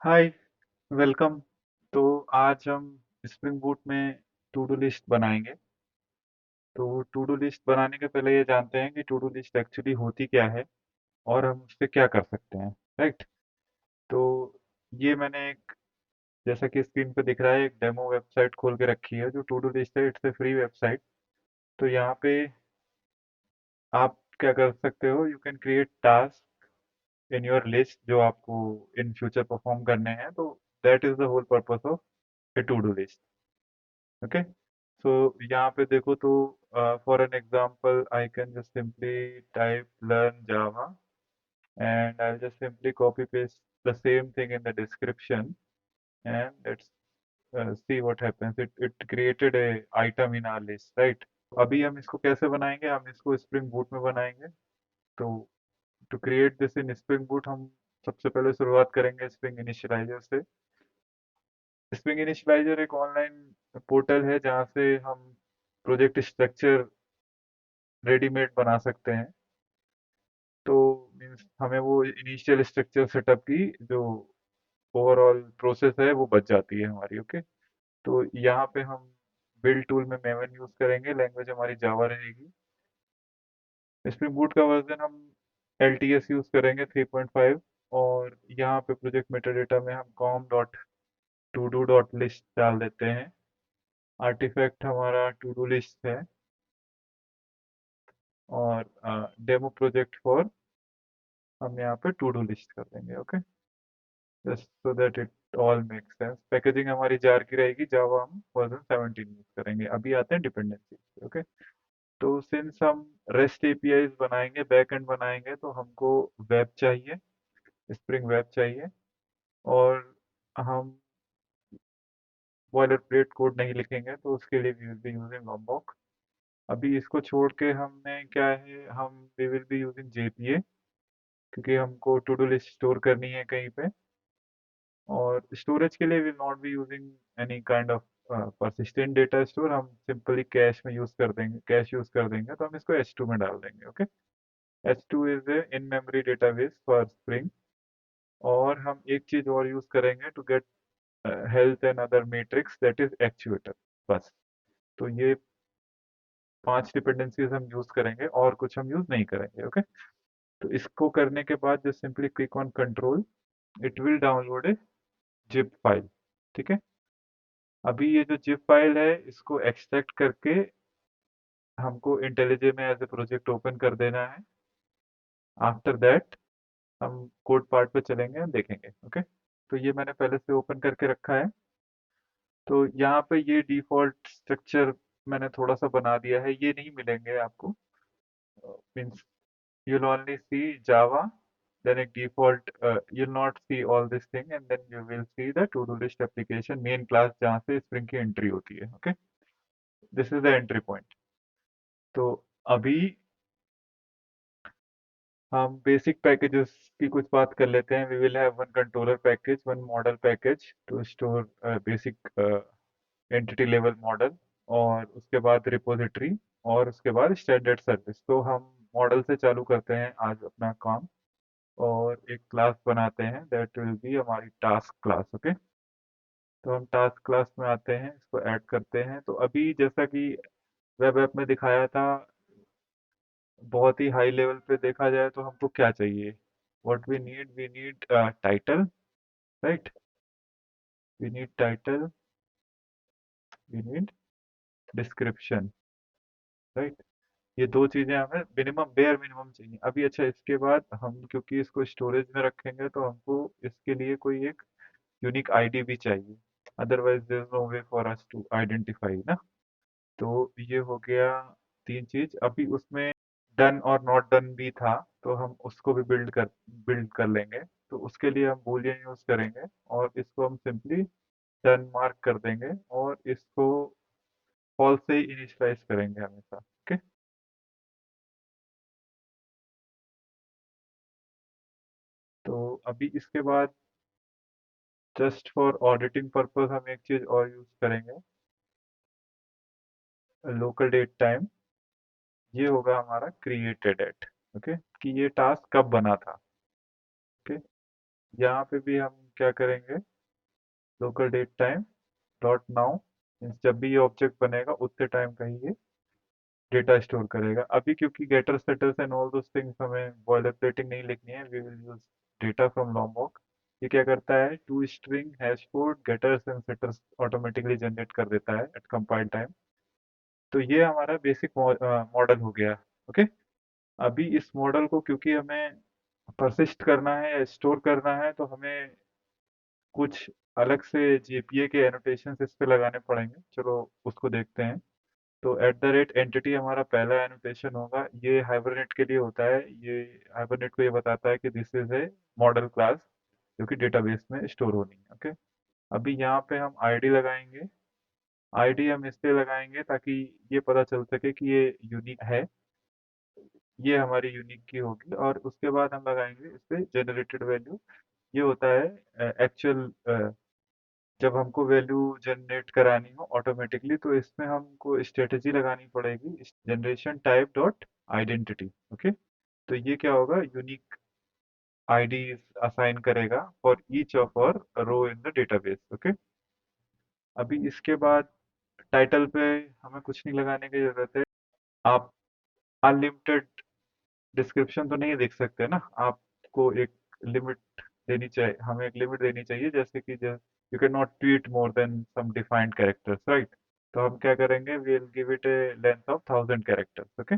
हाय, welcome. तो आज हम स्प्रिंग बूट में टू डू लिस्ट बनाएंगे। तो टू डू लिस्ट बनाने के पहले ये जानते हैं कि टू डू लिस्ट एक्चुअली होती क्या है और हम उससे क्या कर सकते हैं। राइट। तो ये मैंने एक, जैसा कि स्क्रीन पे दिख रहा है, एक डेमो वेबसाइट खोल के रखी है। जो टू डू लिस्ट है, इट्स ए फ्री वेबसाइट। तो यहाँ पे आप क्या कर सकते हो, you can create task in your list जो आपको इन फ्यूचर परफॉर्म करने हैं। तो that is the whole purpose of a to do list. Okay. So यहाँ पे देखो तो for an example I can just simply type learn Java and I'll just simply copy paste the same thing in the description, and let's see what happens. It created a item in our list, right? अभी हम इसको कैसे बनाएंगे, हम इसको spring boot में बनाएंगे। तो to create this in Spring Boot हम सबसे पहले शुरुआत करेंगे स्प्रिंग इनिशियलाइजर से। स्प्रिंग इनिशियलाइजर एक ऑनलाइन पोर्टल है जहाँ से हम प्रोजेक्ट स्ट्रक्चर रेडीमेड बना सकते हैं। तो मीन्स हमें वो इनिशियल स्ट्रक्चर सेटअप की जो ओवरऑल प्रोसेस है वो बच जाती है हमारी। ओके। तो यहाँ पे हम बिल्ड टूल में मेवन यूज करेंगे, लैंग्वेज हमारी जावा रहेगी। स्प्रिंग बूट का वर्जन हम LTS यूज करेंगे 3.5। और यहाँ पे प्रोजेक्ट मेटा डेटा में हम com dot to do dot list डाल देते हैं। आर्टिफैक्ट हमारा टू डू लिस्ट है। और डेमो प्रोजेक्ट फॉर हम यहाँ पे टू डू लिस्ट कर देंगे। Okay. Just so that it all make sense. Packaging हमारी जार की रहेगी, जावा हम वर्जन 17 यूज करेंगे। अभी आते हैं डिपेंडेंसी। ओके। तो सिंस हम रेस्ट एपीआईज बनाएंगे, बैक एंड बनाएंगे, तो हमको वेब चाहिए, स्प्रिंग वेब चाहिए। और हम बॉयलर प्लेट कोड नहीं लिखेंगे, तो उसके लिए we will be using Lombok. अभी इसको छोड़ के हमने क्या है, हम we will be using JPA, क्योंकि हमको टू डू लिस्ट स्टोर करनी है कहीं पे। और स्टोरेज के लिए will not be using any kind of persistent data store. हम सिंपली कैश में यूज कर देंगे, कैश यूज कर देंगे, तो हम इसको S2 में डाल देंगे। Okay. S2 is a in memory database for Spring. और हम एक चीज और यूज करेंगे to get health and other metrics, that is actuator. बस। तो ये 5 डिपेंडेंसीज हम यूज करेंगे और कुछ हम यूज नहीं करेंगे। ओके। तो इसको करने के बाद just simply click on control, it will download A zip file. ठीक है। अभी ये जो जिप फाइल है, इसको एक्सट्रैक्ट करके हमको इंटेलिजे में एज ए प्रोजेक्ट ओपन कर देना है। आफ्टर दैट हम कोड पार्ट पे चलेंगे और देखेंगे। ओके। तो ये मैंने पहले से ओपन करके रखा है। तो यहाँ पे ये डिफॉल्ट स्ट्रक्चर मैंने थोड़ा सा बना दिया है, ये नहीं मिलेंगे आपको। Means you'll only see Java, then a default, you'll not see all this thing, and then you will see the to-do list application main class जहाँ से Spring की एंट्री होती है। Okay. This is the entry point. तो अभी हम basic packages की कुछ बात कर लेते हैं। We will have one controller package, one model package to store basic entity level model, और उसके बाद रिपोजिटरी, और उसके बाद स्टैंडर्ड सर्विस। तो हम मॉडल से चालू करते हैं आज अपना काम, और एक क्लास बनाते हैं, दैट विल बी हमारी टास्क क्लास। ओके। तो हम टास्क क्लास में आते हैं, इसको ऐड करते हैं। तो अभी जैसा कि वेब ऐप में दिखाया था, बहुत ही हाई लेवल पे देखा जाए तो हमको क्या चाहिए, what we need title. Right. We need title, we need description. Right. ये दो चीजें हमें मिनिमम, बेयर मिनिमम चाहिए अभी। अच्छा, इसके बाद हम क्योंकि इसको स्टोरेज में रखेंगे, तो हमको इसके लिए कोई एक यूनिक आईडी भी चाहिए, otherwise there is no way for us to identify ना। तो ये हो गया तीन चीज। अभी उसमें डन और नॉट डन भी था, तो हम उसको भी बिल्ड कर लेंगे। तो उसके लिए हम बूलियन यूज करेंगे, और इसको हम सिंपली डन मार्क कर देंगे, और इसको फॉल्स से ही इनिशियलाइज करेंगे हमेशा। ओके। तो अभी इसके बाद जस्ट फॉर ऑडिटिंग पर्पस हम एक चीज और यूज करेंगे, लोकल डेट टाइम। ये होगा हमारा क्रिएटेड एट। ओके। कि ये टास्क कब बना था। ओके। यहाँ पे भी हम क्या करेंगे, local date time dot now, जब भी ये ऑब्जेक्ट बनेगा उतने टाइम का ही ये डेटा स्टोर करेगा। अभी क्योंकि getter setters and all those things हमें बॉयलर प्लेटिंग नहीं लिखनी है, we will use data from Lombok. ये क्या करता है, to string hash code getters and setters automatically generate कर देता है एट कंपाइल टाइम। तो ये हमारा बेसिक मॉडल हो गया। ओके, अभी इस मॉडल को क्योंकि हमें परसिस्ट करना है या स्टोर करना है, तो हमें कुछ अलग से जेपीए के एनोटेशंस इस पे लगाने पड़ेंगे। चलो उसको देखते हैं। तो एट द रेट एंटिटी हमारा पहला एनोटेशन होगा, ये हाइबरनेट के लिए होता है। ये हाइबरनेट को ये बताता है कि this is a model class जो कि डेटाबेस में स्टोर होनी है। ओके, अभी यहाँ पे हम आईडी लगाएंगे। आईडी हम इसलिए लगाएंगे ताकि ये पता चल सके कि ये यूनिक है, ये हमारी यूनिक की होगी। और उसके बाद हम लगाएंगे इस पे जनरेटेड वैल्यू। ये होता है एक्चुअल, जब हमको वैल्यू जनरेट करानी हो ऑटोमेटिकली, तो इसमें हमको स्ट्रेटजी लगानी पड़ेगी, generation type dot identity. Okay, तो ये क्या होगा, यूनिक आईडी असाइन करेगा फॉर ईच ऑफ और रो इन द डेटाबेस। ओके, अभी इसके बाद टाइटल पे हमें कुछ नहीं लगाने की जरूरत है। आप अनलिमिटेड डिस्क्रिप्शन तो नहीं देख सकते ना, आपको एक लिमिट देनी चाहिए, हमें एक लिमिट देनी चाहिए, जैसे कि you can not tweet more than some defined characters, right. तो हम क्या करेंगे, we will give it a length of 1000 characters. Okay,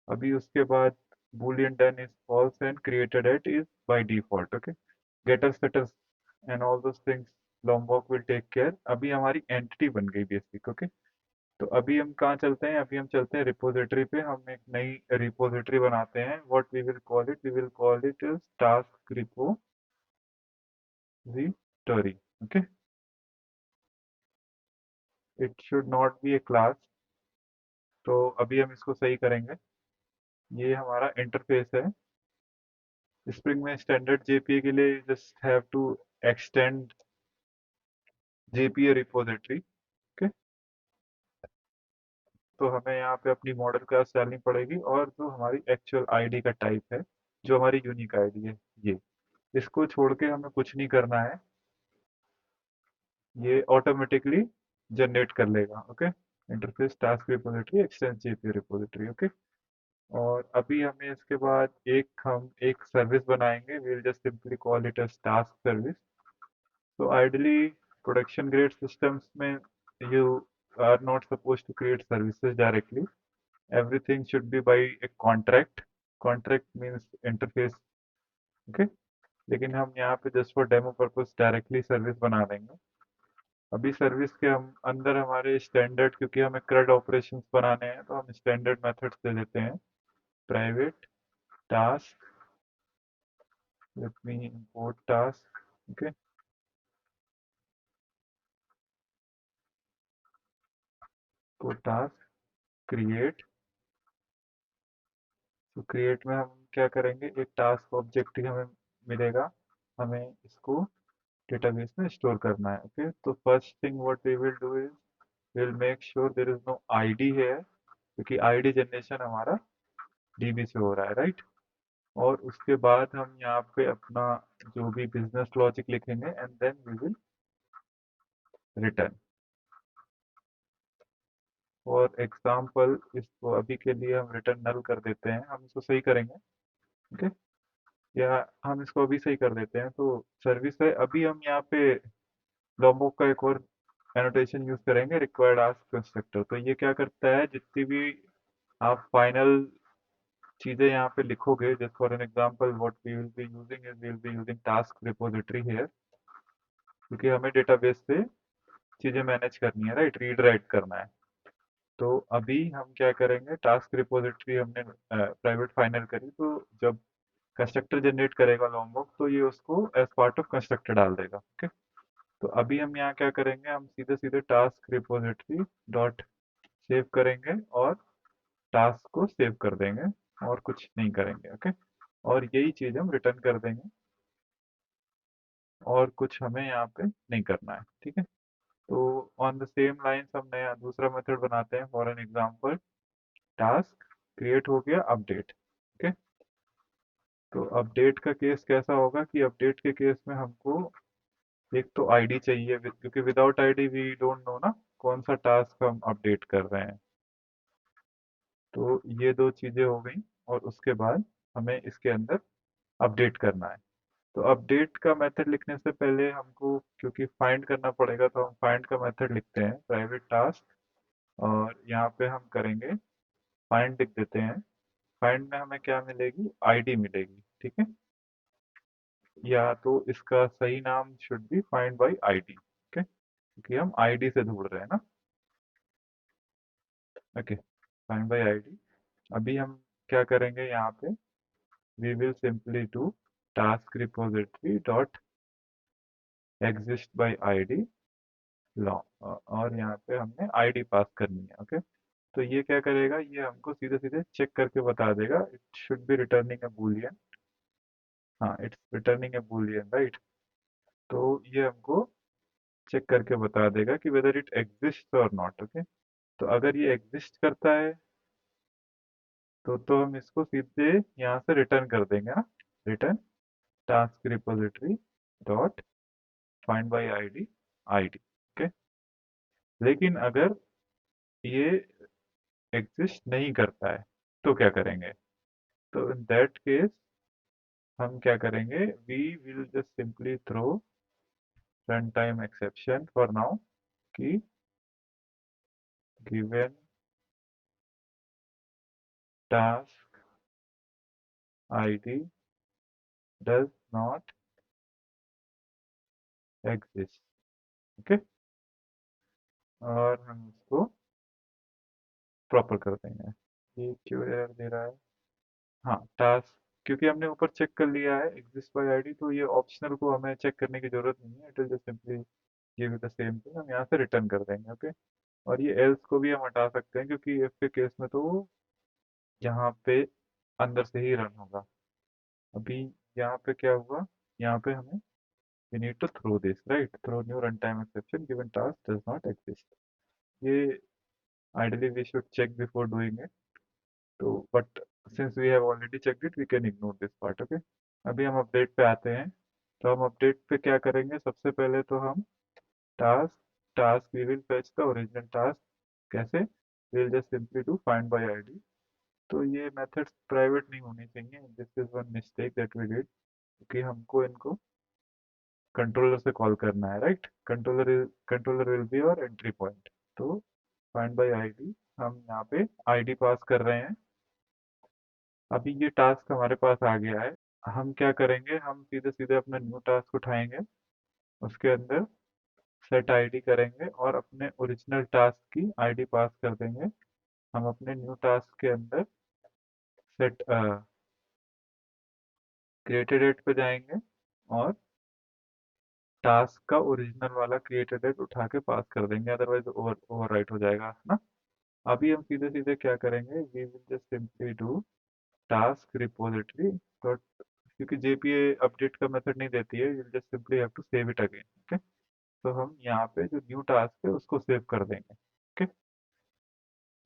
अभी उसके बाद boolean done is false and created at is by default। Okay, getter setters and all those things lombok will take care। अभी हमारी entity बन गई basic. Okay, तो अभी हम कहाँ चलते हैं, अभी हम चलते हैं रिपोजिटरी पे। हम एक नई रिपोजिटरी बनाते हैं। What we will call it, we will call it task repository. Okay, it should not be a class. तो अभी हम इसको सही करेंगे। ये हमारा इंटरफेस है। स्प्रिंग में स्टैंडर्ड जेपीए के लिए just have to extend JPA repository. Okay, तो हमें यहाँ पे अपनी मॉडल क्लास डालनी पड़ेगी, और जो हमारी एक्चुअल आईडी का टाइप है, जो हमारी यूनिक आईडी है, ये, इसको छोड़ के हमें कुछ नहीं करना है, ये ऑटोमेटिकली जनरेट कर लेगा। Okay, interface task repository extend JPA repository. Okay, और अभी हमें इसके बाद हम एक सर्विस बनाएंगे। We will just simply call it as task service. तो आइडली प्रोडक्शन ग्रेड सिस्टम्स में you are not suppose to create services directly, everything should be by a contract। contract means interface। Okay, लेकिन हम यहाँ पे just for demo purpose directly service बना देंगे। अभी service के हम अंदर हमारे स्टैंडर्ड, क्योंकि हमें CRUD ऑपरेशंस बनाने हैं, तो हम स्टैंडर्ड मेथड्स दे देते हैं। Private task, let me import task. Okay, तो टास्क क्रिएट। तो क्रिएट में हम क्या करेंगे, एक टास्क ऑब्जेक्ट ही हमें मिलेगा, हमें इसको डेटाबेस में स्टोर करना है। ओके, तो first thing what we will do is will make sure there is no ID है, क्योंकि आईडी जनरेशन हमारा डीबी से हो रहा है, राइट। और उसके बाद हम यहाँ पे अपना जो भी बिजनेस लॉजिक लिखेंगे, and then we will return. For example, इसको अभी के लिए हम रिटर्न नल कर देते हैं, हम इसको सही करेंगे। ओके, या हम इसको अभी सही कर देते हैं। तो सर्विस है, अभी हम यहाँ पे लॉम्बॉक का एक और एनोटेशन यूज करेंगे, रिक्वायर्ड आस्क कंस्ट्रक्टर। तो ये क्या करता है, जितनी भी आप फाइनल चीजें यहाँ पे लिखोगे, just for an example what we will be using is we will be using task repository here, क्योंकि हमें डेटाबेस से चीजें मैनेज करनी है, राइट, रीड राइट करना है। तो अभी हम क्या करेंगे, टास्क रिपोजिटरी हमने प्राइवेट फाइनल करी, तो जब कंस्ट्रक्टर जनरेट करेगा लॉन्गबॉक्स, तो ये उसको एज पार्ट ऑफ कंस्ट्रक्टर डाल देगा। ओके, तो अभी हम यहाँ क्या करेंगे, हम सीधे सीधे टास्क रिपोजिटरी डॉट सेव करेंगे, और टास्क को सेव कर देंगे, और कुछ नहीं करेंगे। ओके, और यही चीज हम रिटर्न कर देंगे, और कुछ हमें यहाँ पे नहीं करना है। ठीक है, तो ऑन द सेम लाइंस हम नया दूसरा मेथड बनाते हैं। For an example, task create हो गया, अपडेट। ओके, तो अपडेट का केस कैसा होगा कि अपडेट के केस में हमको एक तो आईडी चाहिए, क्योंकि without ID we don't know ना कौन सा टास्क हम अपडेट कर रहे हैं। तो ये दो चीजें हो गई, और उसके बाद हमें इसके अंदर अपडेट करना है। तो अपडेट का मेथड लिखने से पहले हमको क्योंकि फाइंड करना पड़ेगा, तो हम फाइंड का मेथड लिखते हैं प्राइवेट टास्क, और यहाँ पे हम करेंगे फाइंड लिख देते हैं। फाइंड में हमें क्या मिलेगी, आईडी मिलेगी, ठीक है। या तो इसका सही नाम should be find by ID, okay, क्योंकि हम आईडी से ढूंढ रहे हैं ना। Okay, find by ID. अभी हम क्या करेंगे यहाँ पे, we will simply do task repository dot exist by ID लॉ, और यहाँ पे हमने आईडी पास करनी है, ओके। तो ये क्या करेगा, ये हमको सीधे सीधे चेक करके बता देगा, it should be returning a boolean. हाँ, it's returning a boolean, right. तो ये हमको चेक करके बता देगा कि वेदर इट एग्जिस्ट और नॉट, ओके। तो अगर ये एग्जिस्ट करता है तो हम इसको सीधे यहाँ से रिटर्न कर देंगे ना, return task repository dot find by ID ID, okay. लेकिन अगर ये एग्जिस्ट नहीं करता है तो क्या करेंगे, तो इन दैट केस हम क्या करेंगे, we will just simply throw run time exception for now, कि given task ID does not exist, okay. और हम इसको प्रॉपर कर देंगे। ये क्यों एरर दे रहा है, हाँ टास्क, क्योंकि हमने ऊपर चेक कर लिया है एग्जिस्ट बाय आईडी, तो ये ऑप्शनल को हमें चेक करने की जरूरत नहीं है, it will just simply give the same thing, हम यहाँ से रिटर्न कर देंगे, ओके। और ये एल्स को भी हम हटा सकते हैं, क्योंकि इफ के केस में तो यहाँ पे अंदर से ही रन होगा। अभी यहाँ पे क्या हुआ, यहाँ पे हमें we need to throw this, right, throw new runtime exception given task does not exist। ये ideally we should check before doing it, तो but since we have already checked it we can ignore this part, okay। अभी हम update पे आते हैं। तो हम update पे क्या करेंगे, सबसे पहले तो हम task task we will fetch the original task. कैसे, we will just simply do find by ID. तो ये मेथड्स प्राइवेट नहीं होनी चाहिए, this is one mistake that we did, क्योंकि हमको इनको कंट्रोलर से कॉल करना है, राइट। कंट्रोलर विल बी और एंट्री पॉइंट। तो फाइंड बाय आईडी, हम यहाँ पे आईडी पास कर रहे हैं। अभी ये टास्क हमारे पास आ गया है। हम क्या करेंगे, हम सीधे सीधे अपना न्यू टास्क उठाएंगे, उसके अंदर सेट आईडी करेंगे और अपने ओरिजिनल टास्क की आईडी पास कर देंगे। हम अपने न्यू टास्क के अंदर सेट क्रिएटेड डेट पे जाएंगे और टास्क का ओरिजिनल वाला क्रिएटेड डेट उठा के पास कर देंगे, अदरवाइज ओवरराइट हो जाएगा ना। अभी हम सीधे सीधे क्या करेंगे, we will just simply do task repository dot, क्योंकि जेपीए अपडेट का मेथड नहीं देती है, you just simply have to save it again, okay. तो हम यहाँ पे जो न्यू टास्क है उसको सेव कर देंगे, ओके।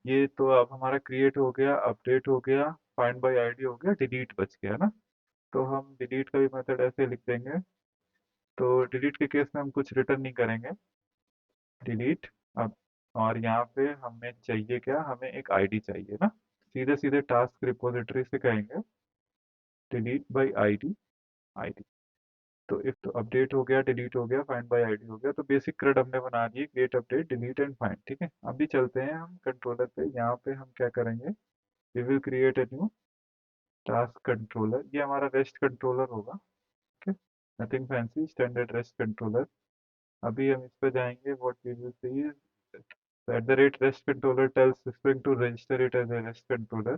ये तो अब हमारा क्रिएट हो गया, अपडेट हो गया, फाइंड बाय आईडी हो गया, डिलीट बच गया ना। तो हम डिलीट का भी मेथड ऐसे लिख देंगे। तो डिलीट के केस में हम कुछ रिटर्न नहीं करेंगे, डिलीट अब। और यहाँ पे हमें चाहिए क्या, हमें एक आईडी चाहिए ना। सीधे सीधे टास्क रिपोजिटरी से कहेंगे डिलीट बाय आईडी आईडी। तो इफ तो अपडेट हो गया, डिलीट हो गया, फाइंड बाय आईडी हो गया, तो बेसिक क्रेड हमने बना दी, create update delete and find, ठीक है। अभी चलते हैं हम कंट्रोलर पे। यहाँ पे हम क्या करेंगे, we will create a new task controller, ये हमारा रेस्ट कंट्रोलर होगा, ओके। Nothing fancy, standard rest controller. अभी हम इस पे जाएंगे, what we will see is at the rate rest controller tells Spring to register it as a rest controller,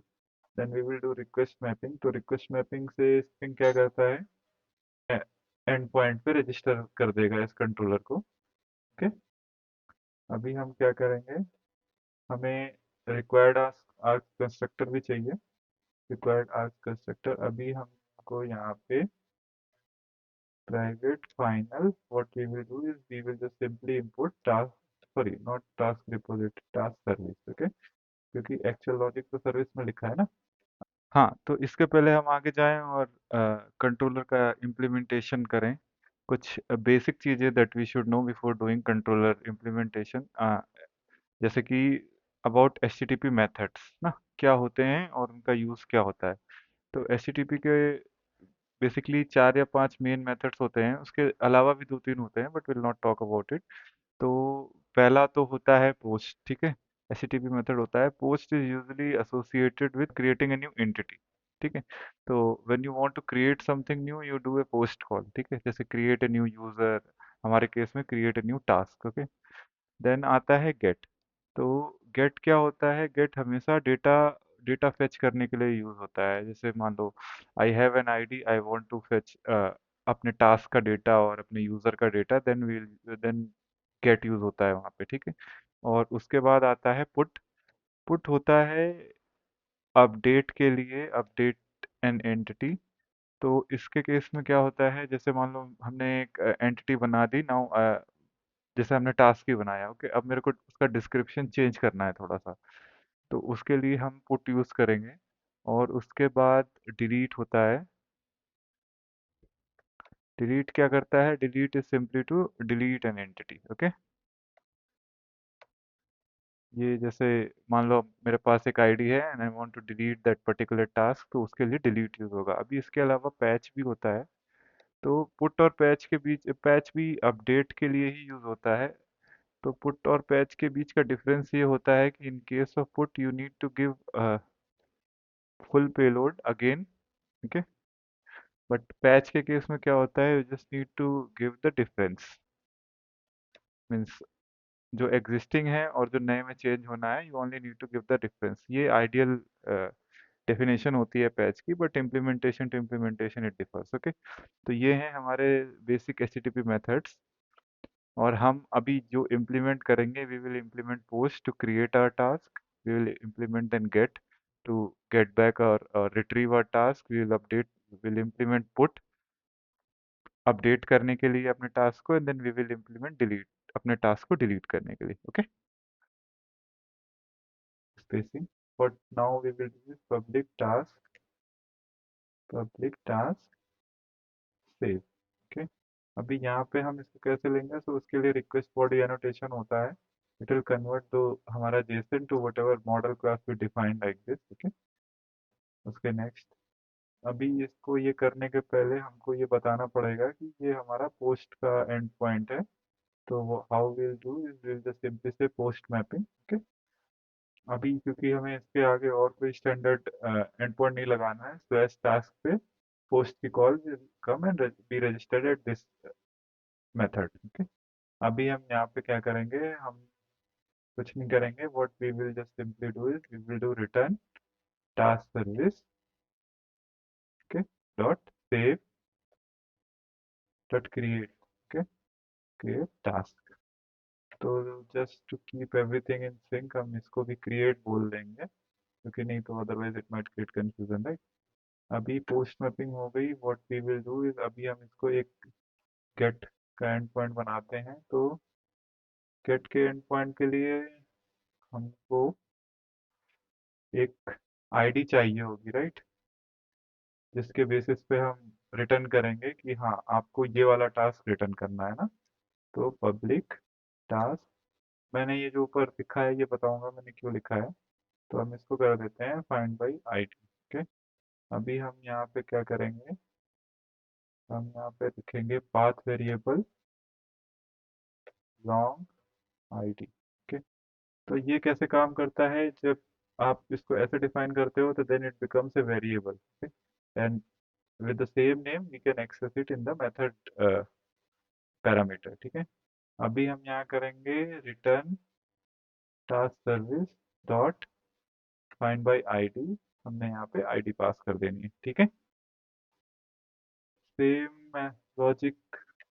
then we will do request mapping। तो request mapping से Spring क्या करता है, एंड पॉइंट पे रजिस्टर कर देगा इस controller को, ओके। अभी हम क्या करेंगे, हमें रिक्वायर्ड आर्क कंस्ट्रक्टर भी चाहिए, रिक्वायर्ड आर्क कंस्ट्रक्टर। अभी हमको यहाँ पे private final, what we will do is we will just simply import task, sorry not task repository, task service, okay. क्योंकि एक्चुअल लॉजिक तो सर्विस में लिखा है ना। हाँ, तो इसके पहले हम आगे जाएं और कंट्रोलर का इम्प्लीमेंटेशन करें। कुछ बेसिक चीज़ें that we should know before doing controller implementation, जैसे कि अबाउट एचटीटीपी मेथड्स ना, क्या होते हैं और उनका यूज़ क्या होता है। तो एचटीटीपी के बेसिकली 4 या 5 मेन मेथड्स होते हैं, उसके अलावा भी 2-3 होते हैं but will not talk about it. तो पहला तो होता है पोस्ट, ठीक है। एचटीटीपी मेथड होता है post is usually associated with creating a new entity, ठीक है। तो when you want to create something new you do a post call, ठीक है, जैसे क्रिएट ए न्यू यूजर, हमारे केस में create a new task, okay. Then आता है गेट। तो गेट क्या होता है, गेट हमेशा डेटा डेटा फेच करने के लिए यूज होता है। जैसे मान लो I have an ID, I want to fetch अपने टास्क का डेटा और अपने यूजर का डेटा, देन गेट यूज होता है वहाँ पे, ठीक है। और उसके बाद आता है पुट। पुट होता है अपडेट के लिए, अपडेट एन एंटिटी। तो इसके केस में क्या होता है, जैसे मान लो हमने एक एंटिटी बना दी नाउ, जैसे हमने टास्क ही बनाया, ओके, अब मेरे को उसका डिस्क्रिप्शन चेंज करना है थोड़ा सा। तो उसके लिए हम पुट यूज करेंगे। और उसके बाद डिलीट होता है। डिलीट क्या करता है, delete is simply to delete an entity, okay. ये जैसे मान लो मेरे पास एक आईडी है and I want to delete that particular task, तो उसके लिए डिलीट यूज होगा। अभी इसके अलावा पैच भी होता है। तो पुट और पैच के बीच, पैच भी अपडेट के लिए ही यूज होता है। तो पुट और पैच के बीच का डिफरेंस ये होता है कि in case of put you need to give full payload again, okay. But patch के केस में क्या होता है, you just need to give the difference, means जो एग्जिस्टिंग है और जो नए में चेंज होना है, you only need to give the difference. ये आइडियल डेफिनेशन होती है पैच की, but implementation to implementation it differs, okay. तो ये हैं हमारे बेसिक एचटीटीपी मेथड्स। और हम अभी जो इम्प्लीमेंट करेंगे, we will implement post to create our task, we will implement then get to get back और retrieve our task, we will update, will implement put update करने के लिए अपने टास्क को, and then we will implement delete अपने task को delete करने के लिए, okay. Spacing, but now we will do public task save, okay. अभी यहाँ पे हम इसको कैसे लेंगे, तो उसके लिए रिक्वेस्ट बॉडी एनोटेशन होता है। इट विल कन्वर्ट द हमारा JSON to whatever model class we define like this, okay. उसके नेक्स्ट, अभी इसको ये करने के पहले हमको ये बताना पड़ेगा कि ये हमारा पोस्ट का एंड पॉइंट है। तो वो how will do is will just simply से पोस्ट मैपिंग, ओके। अभी क्योंकि हमें इसके आगे और कोई स्टैंडर्ड एंड पॉइंट नहीं लगाना है, स्लैश टास्क पे पोस्ट की call will come and be registered at this method, okay. अभी हम यहाँ पे क्या करेंगे, हम कुछ नहीं करेंगे, what we will just simply do is we will do return task service, okay, dot save dot create, okay, create task. तो just to keep everything in sync हम इसको भी क्रिएट बोल देंगे, क्योंकि नहीं तो otherwise it might create confusion, right. अभी पोस्ट मैपिंग हो गई, what we will do is अभी हम इसको एक गेट का एंड पॉइंट बनाते हैं। तो गेट के एंड पॉइंट के लिए हमको एक आईडी चाहिए होगी, राइट, जिसके बेसिस पे हम रिटर्न करेंगे कि हाँ आपको ये वाला टास्क रिटर्न करना है ना। तो पब्लिक टास्क, मैंने ये जो ऊपर लिखा है ये बताऊंगा मैंने क्यों लिखा है। तो हम इसको कर देते हैं फाइंड बाई आईडी, ओके। अभी हम यहाँ पे क्या करेंगे, हम यहाँ पे लिखेंगे path variable long ID, okay. तो ये कैसे काम करता है, जब आप इसको ऐसे डिफाइन करते हो तो then it becomes a variable, okay, and with the same name we can access it in the method parameter, ठीक है। अभी हम यहाँ करेंगे return task service dot find by ID, हमने यहाँ पे आईडी पास कर देनी है, ठीक है। सेम लॉजिक,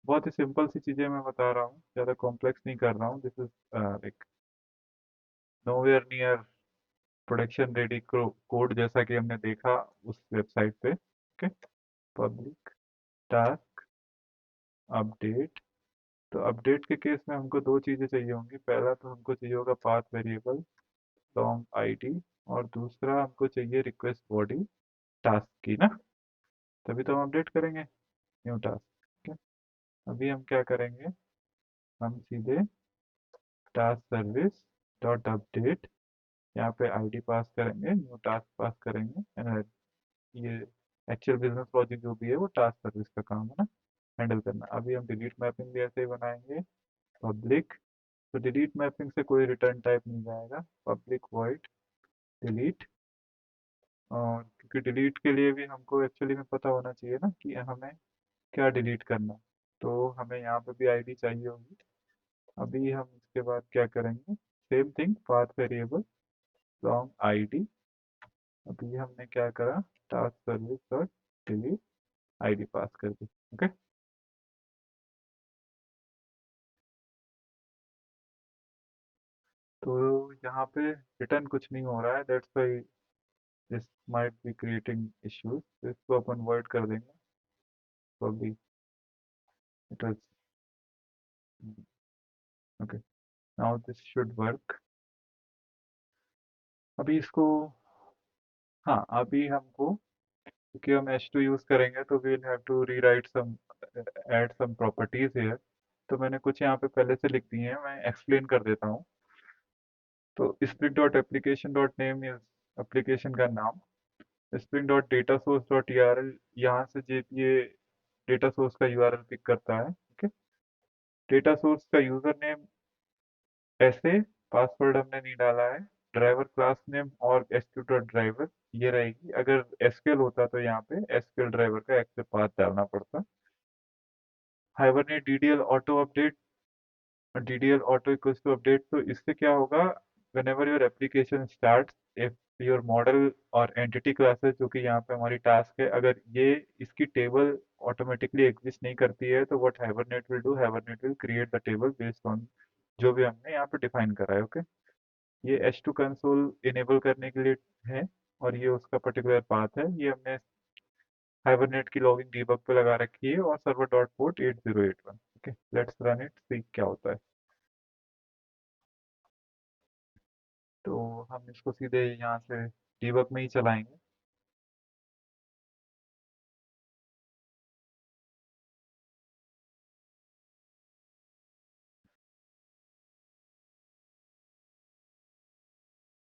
बहुत ही सिंपल सी चीजें मैं बता रहा हूँ, ज़्यादा कॉम्प्लेक्स नहीं कर रहा हूँ। This is like nowhere near production ready code जैसा कि हमने देखा उस वेबसाइट पे, ओके। Public task update. तो अपडेट के केस में हमको दो चीज़ें चाहिए होंगी, पहला तो हमको चाहिए होगा पाथ वेरिएबल लॉन्ग आईडी, और दूसरा हमको चाहिए रिक्वेस्ट बॉडी। टास्क की ना, तभी तो हम अपडेट करेंगे न्यू टास्क। ठीक है, अभी हम क्या करेंगे, हम सीधे टास्क सर्विस डॉट अपडेट, यहाँ पे आईडी पास करेंगे, न्यू टास्क पास करेंगे and ये एक्चुअल बिजनेस लॉजिक जो भी है वो टास्क सर्विस का काम है ना, हैंडल करना। अभी हम डिलीट मैपिंग भी ऐसे ही बनाएंगे, पब्लिक, तो डिलीट मैपिंग से कोई रिटर्न टाइप नहीं जाएगा, पब्लिक वॉइड डिलीट। और क्योंकि डिलीट के लिए भी हमको एक्चुअली में पता होना चाहिए ना कि हमें क्या डिलीट करना है, तो हमें यहाँ पे भी आईडी चाहिए होगी। अभी हम इसके बाद क्या करेंगे, same thing, path variable long ID. अभी हमने क्या करा, task service dot delete ID पास कर दी। ओके, तो यहाँ पे रिटर्न कुछ नहीं हो रहा है, that's why this might be creating issues, तो इसको अपन वर्ड कर देंगे, तो अभी it was okay, now this should work. अभी इसको, हाँ अभी हमको, क्योंकि हम H2 यूज करेंगे तो we will have to rewrite some, add some properties here, तो मैंने कुछ यहाँ पे पहले से लिख दी हैं, मैं एक्सप्लेन कर देता हूँ। तो spring dot application dot name is application का नाम, spring dot data source dot URL, यहाँ से ये डेटा सोर्स का यूआरएल पिक करता है। ओके, डेटा सोर्स का यूजर नेम ऐसे, पासवर्ड हमने नहीं डाला है, ड्राइवर क्लास नेम और एसक्यू डॉट ड्राइवर ये रहेगी, अगर एसक्यूएल होता तो यहाँ पे एसक्यूएल ड्राइवर का एक्सेस पाथ डालना पड़ता। Hibernate DDL auto update, DDL auto equals to update, तो इससे क्या होगा, whenever your application starts, if your model और entity classes जो कि यहाँ पे हमारी टास्क है, अगर ये इसकी टेबल ऑटोमेटिकली एग्जिस्ट नहीं करती है, तो what hibernate will do, hibernate will create the table based on जो भी हमने यहाँ पे डिफाइन करा है। ओके, ये H2 कंसोल इनेबल करने के लिए है, और ये उसका पर्टिकुलर पाथ है, ये हमने हाइबरनेट की लॉगिंग डीबग पे लगा रखी है, और server dot port 8081। Okay, let's run it, see क्या होता है। तो हम इसको सीधे यहाँ से डीबग में ही चलाएंगे।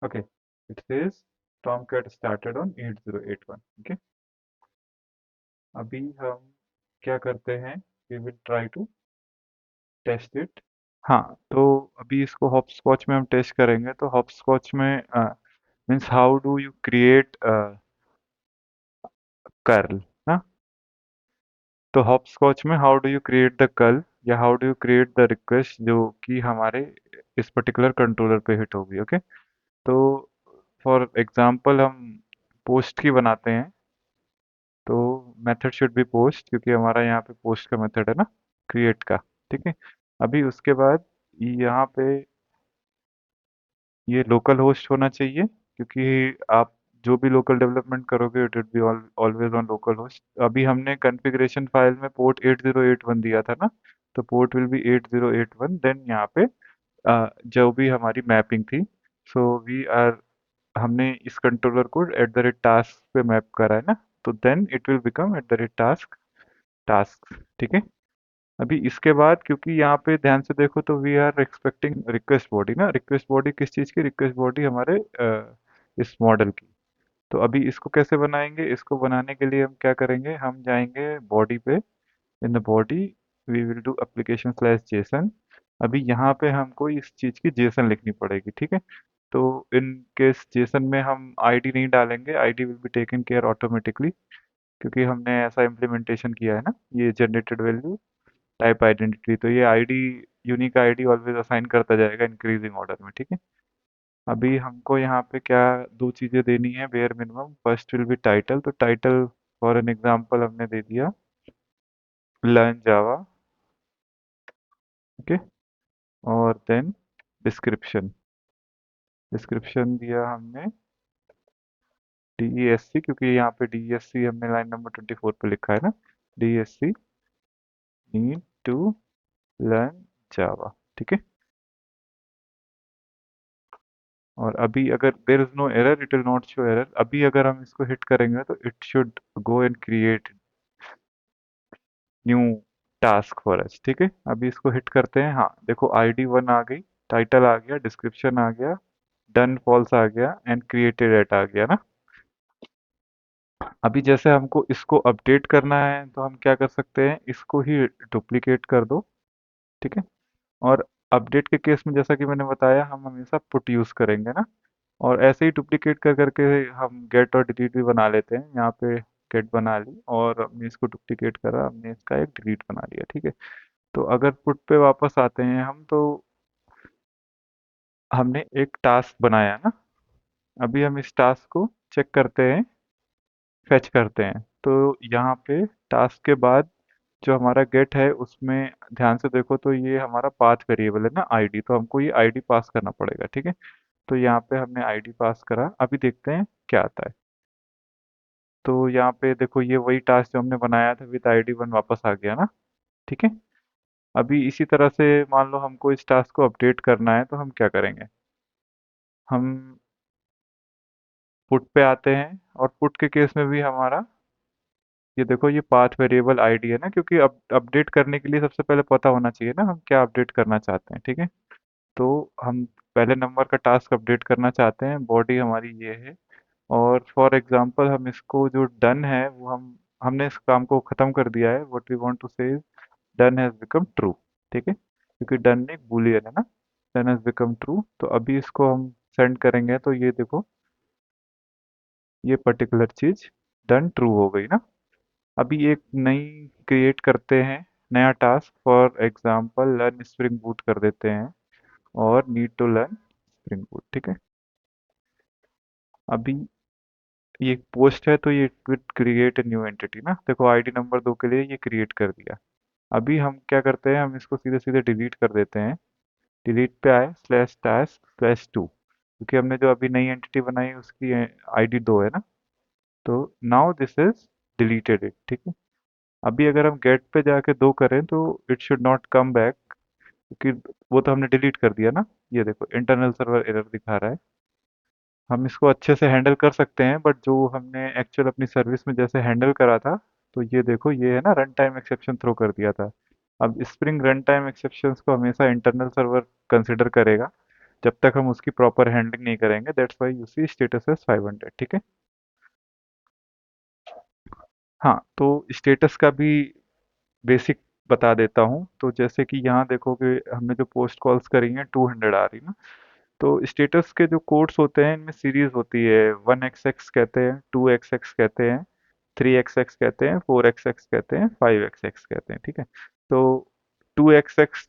Okay, it says Tomcat started on 8081। Okay, अभी हम क्या करते हैं, we will try to test it. हाँ, तो अभी इसको हॉप स्कॉच में हम टेस्ट करेंगे, तो हॉप स्कॉच में means how do you create curl ना, तो हॉप स्कॉच में how do you create the curl, या how do you create the request जो कि हमारे इस पर्टिकुलर कंट्रोलर पे हिट होगी। ओके, तो फॉर एग्जांपल हम पोस्ट की बनाते हैं, तो मेथड शुड बी पोस्ट, क्योंकि हमारा यहाँ पे पोस्ट का मेथड है ना, क्रिएट का। ठीक है, अभी उसके बाद यहाँ पे ये लोकल होस्ट होना चाहिए, क्योंकि आप जो भी लोकल डेवलपमेंट करोगे it will be always on local host. अभी हमने कॉन्फ़िगरेशन फाइल में पोर्ट 8081 दिया था ना, तो पोर्ट विल बी 8081, देन यहाँ पे जो भी हमारी मैपिंग थी, सो वी आर, हमने इस कंट्रोलर को एट द रेट टास्क पे मैप करा है ना, तो then it will become at the rate task task. ठीक है, अभी इसके बाद क्योंकि यहाँ पे ध्यान से देखो तो we are expecting request body ना, रिक्वेस्ट बॉडी किस चीज़ की, रिक्वेस्ट बॉडी हमारे इस मॉडल की। तो अभी इसको कैसे बनाएंगे, इसको बनाने के लिए हम क्या करेंगे, हम जाएंगे बॉडी पे, in the body we will do application slash JSON. अभी यहाँ पे हमको इस चीज़ की जेसन लिखनी पड़ेगी। ठीक है, तो इन केस जेसन में हम आईडी नहीं डालेंगे, ID will be taken care automatically, क्योंकि हमने ऐसा इम्प्लीमेंटेशन किया है ना, ये जनरेटेड वैल्यू टाइप आइडेंटिटी, तो ये ID, unique ID always assign करता जाएगा इंक्रीजिंग ऑर्डर में। ठीक है, अभी हमको यहाँ पे क्या दो चीज़ें देनी है bare minimum, first will be title, तो टाइटल फॉर एन एग्जांपल हमने दे दिया लर्न जावा। ओके, और देन डिस्क्रिप्शन, डिस्क्रिप्शन दिया हमने DESC, क्योंकि यहाँ पे DESC हमने लाइन नंबर 24 पे लिखा है ना, DESC need to learn Java. ठीक है, और अभी अगर there is no error it will not show error. अभी अगर हम इसको हिट करेंगे तो it should go and create new task for us. ठीक है, अभी इसको हिट करते हैं। हाँ देखो, ID 1 आ गई, टाइटल आ गया, डिस्क्रिप्शन आ गया, डन फॉल्स आ गया एंड क्रिएटेड एट आ गया ना। अभी जैसे हमको इसको अपडेट करना है तो हम क्या कर सकते हैं, इसको ही डुप्लीकेट कर दो। ठीक है, और अपडेट के केस में जैसा कि मैंने बताया, हम हमेशा पुट यूज करेंगे ना। और ऐसे ही डुप्लीकेट कर करके हम गेट और डिलीट भी बना लेते हैं। यहाँ पे गेट बना ली और हमने इसको डुप्लीकेट करा, हमने इसका एक डिलीट बना लिया। ठीक है, तो अगर पुट पे वापस आते हैं हम, तो हमने एक टास्क बनाया ना। अभी हम इस टास्क को चेक करते हैं, फेच करते हैं। तो यहाँ पे टास्क के बाद जो हमारा गेट है उसमें ध्यान से देखो तो ये हमारा पाथ वेरिएबल है ना, आईडी। तो हमको ये आईडी पास करना पड़ेगा। ठीक है, तो यहाँ पे हमने आईडी पास करा। अभी देखते हैं क्या आता है। तो यहाँ पे देखो, ये वही टास्क जो हमने बनाया था विद ID 1 वापस आ गया ना। ठीक है, अभी इसी तरह से मान लो हमको इस टास्क को अपडेट करना है तो हम क्या करेंगे, हम पुट पे आते हैं। और पुट के केस में भी हमारा ये देखो, ये पाथ वेरिएबल आईडी है ना, क्योंकि अब अपडेट करने के लिए सबसे पहले पता होना चाहिए ना हम क्या अपडेट करना चाहते हैं। ठीक है, तो हम पहले नंबर का टास्क अपडेट करना चाहते हैं, बॉडी हमारी ये है। और फॉर एग्जांपल हम इसको जो डन है वो हमने इस काम को ख़त्म कर दिया है। व्हाट वी वांट टू से is done has become true. ठीक है, क्योंकि डन एक बूलियन है ना, डन हैज़ बिकम ट्रू। तो अभी इसको हम सेंड करेंगे तो ये देखो, ये पर्टिकुलर चीज़ डन ट्रू हो गई ना। अभी एक नई क्रिएट करते हैं, नया task. For example learn spring boot कर देते हैं और need to learn spring boot. ठीक है, अभी ये पोस्ट है तो ये विल क्रिएट न्यू एंटिटी ना। देखो ID नंबर 2 के लिए ये क्रिएट कर दिया। अभी हम क्या करते हैं, हम इसको सीधे सीधे डिलीट कर देते हैं। डिलीट पे आए स्लैश टास्क स्लैश 2, क्योंकि हमने जो अभी नई एंटिटी बनाई उसकी ID 2 है ना। तो now this is deleted it. ठीक है, अभी अगर हम गेट पे जाके 2 करें तो it should not come back, क्योंकि वो तो हमने डिलीट कर दिया ना। ये देखो, इंटरनल सर्वर एरर दिखा रहा है। हम इसको अच्छे से हैंडल कर सकते हैं, बट जो हमने एक्चुअल अपनी सर्विस में जैसे हैंडल करा था, तो ये देखो, ये है ना, रन टाइम एक्सेप्शन थ्रो कर दिया था। अब स्प्रिंग रन टाइम एक्सेप्शंस को हमेशा इंटरनल सर्वर कंसिडर करेगा जब तक हम उसकी प्रॉपर हैंडलिंग नहीं करेंगे। That's why you see status as 500। ठीक है, हाँ तो स्टेटस का भी बेसिक बता देता हूँ। तो जैसे कि यहाँ देखोगे, हमने जो पोस्ट कॉल्स करी हैं 200 आ रही ना। तो स्टेटस के जो कोड्स होते हैं इनमें सीरीज होती है। 1XX कहते हैं, 2XX कहते हैं, 3XX कहते हैं, 4XX कहते हैं, 5XX कहते हैं। ठीक है, तो 2XX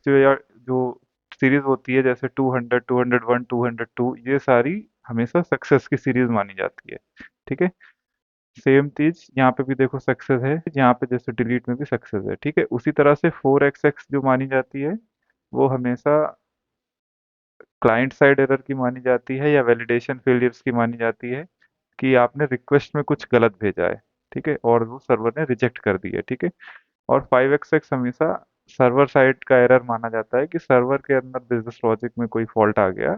जो सीरीज होती है, जैसे 200, 201, 202, ये सारी हमेशा सक्सेस की सीरीज मानी जाती है। ठीक है, सेम चीज यहाँ पे भी देखो, सक्सेस है यहाँ पे, जैसे डिलीट में भी सक्सेस है। ठीक है, उसी तरह से 4XX जो मानी जाती है वो हमेशा क्लाइंट साइड एरर की मानी जाती है या वैलिडेशन फेलियर्स की मानी जाती है, कि आपने रिक्वेस्ट में कुछ गलत भेजा है। ठीक है, और वो सर्वर ने रिजेक्ट कर दी है। ठीक है, और 5XX हमेशा सर्वर साइड का एरर माना जाता है, कि सर्वर के अंदर बिजनेस लॉजिक में कोई फॉल्ट आ गया।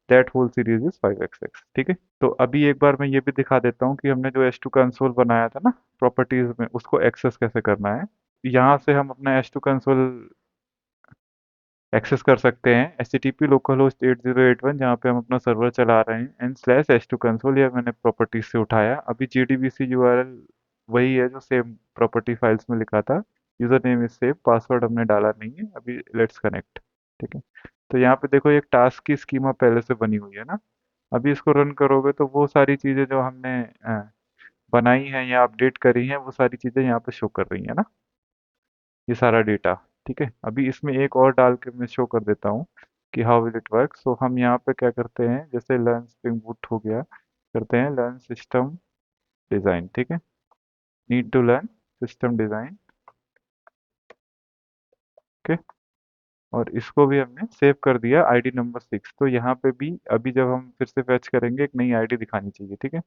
That whole series is 5XX। ठीक है, तो अभी एक बार मैं ये भी दिखा देता हूँ कि हमने जो H2 कंसोल बनाया था ना प्रॉपर्टीज में, उसको एक्सेस कैसे करना है। यहाँ से हम अपना H2 कंसोल एक्सेस कर सकते हैं। HTTP लोकल होस्ट 8081 जहाँ पे हम अपना सर्वर चला रहे हैं, एंड स्लैश H2 कंसोल, यह मैंने प्रॉपर्टीज से उठाया। अभी JDBC URL वही है जो सेम प्रॉपर्टी फाइल्स में लिखा था। User name is save, password हमने डाला नहीं है। अभी लेट्स कनेक्ट। ठीक है, तो यहाँ पे देखो, एक टास्क की स्कीमा पहले से बनी हुई है ना। अभी इसको रन करोगे तो वो सारी चीजें जो हमने बनाई हैं या अपडेट करी हैं, वो सारी चीजें यहाँ पे शो कर रही है ना, ये सारा डेटा। ठीक है, अभी इसमें एक और डाल के मैं शो कर देता हूँ कि हाउ विल इट वर्क। सो हम यहाँ पे क्या करते हैं, जैसे लर्न स्प्रिंग बूट हो गया, करते हैं लर्न सिस्टम डिज़ाइन। ठीक है, need to learn system design. Okay, और इसको भी हमने सेव कर दिया ID नंबर 6। तो यहाँ पे भी अभी जब हम फिर से फैच करेंगे, एक नई आईडी दिखानी चाहिए। ठीक है,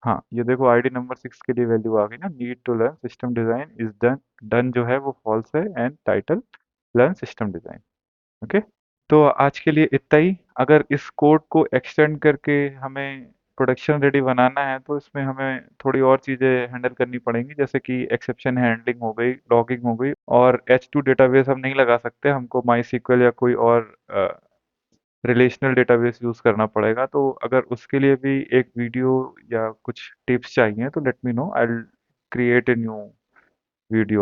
हाँ ये देखो, ID नंबर 6 के लिए वैल्यू आ गई ना, need to learn system design is done. Done जो है वो फॉल्स है, and title learn system design. Okay, तो आज के लिए इतना ही। अगर इस कोड को एक्सटेंड करके हमें प्रोडक्शन रेडी बनाना है तो इसमें हमें थोड़ी और चीज़ें हैंडल करनी पड़ेंगी, जैसे कि एक्सेप्शन हैंडलिंग हो गई, लॉगिंग हो गई, और H2 डेटाबेस हम नहीं लगा सकते, हमको MySQL या कोई और रिलेशनल डेटाबेस यूज़ करना पड़ेगा। तो अगर उसके लिए भी एक वीडियो या कुछ टिप्स चाहिए तो let me know, I will create a new video.